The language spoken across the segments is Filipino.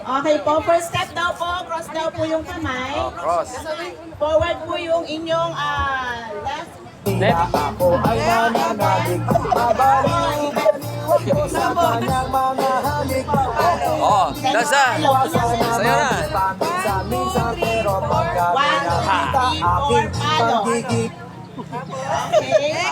Okay po, first step daw po, cross daw po yung kamay. Cross. Forward po yung inyong left. Ako ay nananalig, mabaliw-baliw ako sa kanyang mga halik. Oh, dansa. Sayo na. Paminsan-minsan pero pag kami nakita aking pagiging. Okay.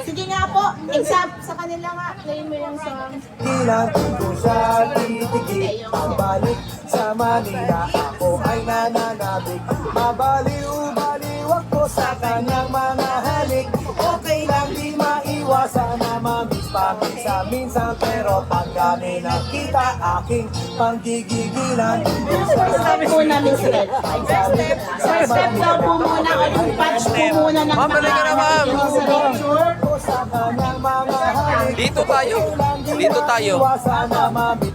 Sige nga po, exam sa kanila nga, play mo yung song. Ilan ko siya titigil, pabalik sa Manila. Ako ay nananabik, mabaliw-baliw ako sa kanyang mga halik. Okay lang di maiwasan na mamiss paminsan-minsan pero pag kami nakita aking panggigigilan. First step po na, Miss Red. First step daw po muna, o yung punch po muna ng Ma'am, balik ka na, ma'am. Sa kanyang mga halik. Dito tayo. Dito tayo. Iwasan na mamiss.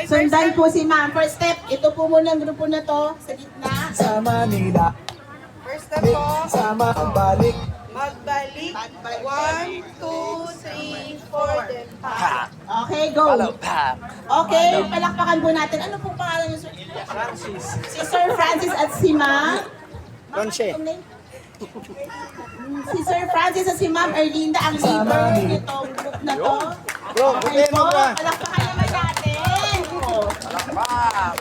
Sundan po si ma'am. First step, ito po muna ang grupo na to, sa gitna. Sa Manila, First step po, sama ang balik. magbalik. 1, 2, 3, 4, then pa. Okay, go. Follow. Pap. Okay, palakpakan po natin. Ano pong pangalan niyo, Sir? Francis. Si Sir Francis at si Ma'am? Ronche. Si Sir Francis at si Ma'am Erlinda ang leader nitong group na to. Okay po, palakpakan naman natin. Pap.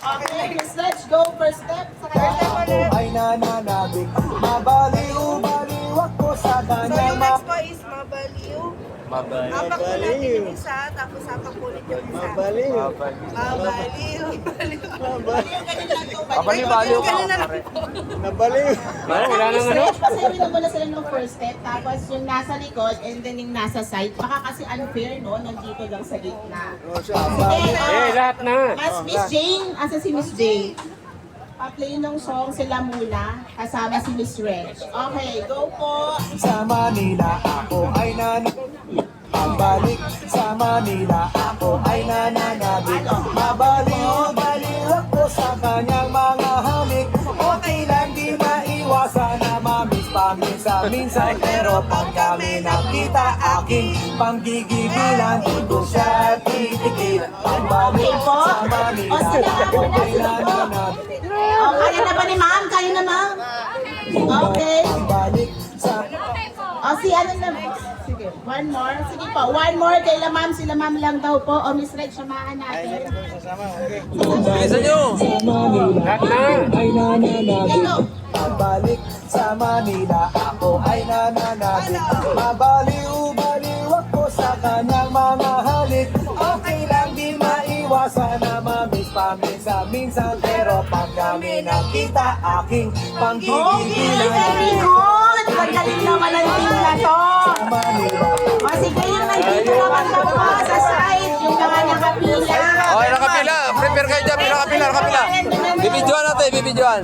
Okay, let's go. First step. Sa kanila. Ako ay nananabik, mabaliw-baliw ako sa So kanyang yung next po is mabaliw. Mabalik. Apak po natin yung isa, tapos apak po ulit yung isa. Mabaliw. Mabaliw. Papalibaliw ka. Ganun na lang po. Wala nang ano? Pasayin mo muna sila ng first step, tapos yung nasa likod, and then yung nasa side. Baka kasi unfair, no? Nandito lang sa gitna. Sige, lahat na. Miss Jane, asa si Miss Jane? Pa-play ng song sila muna, kasama si Miss Reg. Okay, go po. Sa Manila, ako ay nananabik. Pabalik sa Manila, ako ay nananabik. Mabaliw-baliw ako sa kanyang mga halik. Okay lang di maiwasan na mamiss paminsan-minsan pero pag kami nakita aking panggigigilan, dito siya titigil. Pabalik sa Manila, ako ay nananabik. Oh, kaya na ba ni ma'am? Kaya na ma'am? Okay. Pabalik sa O, si ano na? Sige, one more. Sige po, one more kay la ma'am. Sila ma'am lang daw po. O, Miss Reg, samahan natin. Bilisan nyo. Lahat na. ay nananabik. Ito. Pabalik sa Manila, ako ay nananabik. Mabaliw-baliw ako sa kanyang mga halik. Okay lang di maiwasan na mamiss paminsan-minsan pero pag kami nakita aking Okay, panggigigilan. very good. Magaling naman ang team na to. Sa Manila, O, sige yung nandito naman daw po sa side. Yung mga nakapila. Okay, nakapila. Prepare kayo dyan. Nakapila, nakapila. Bibidyoan natin, bibidyoan.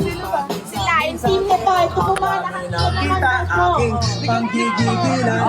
Sila, yung team nito. Ito po mga nakapila naman nakita daw po. aking panggigigilan.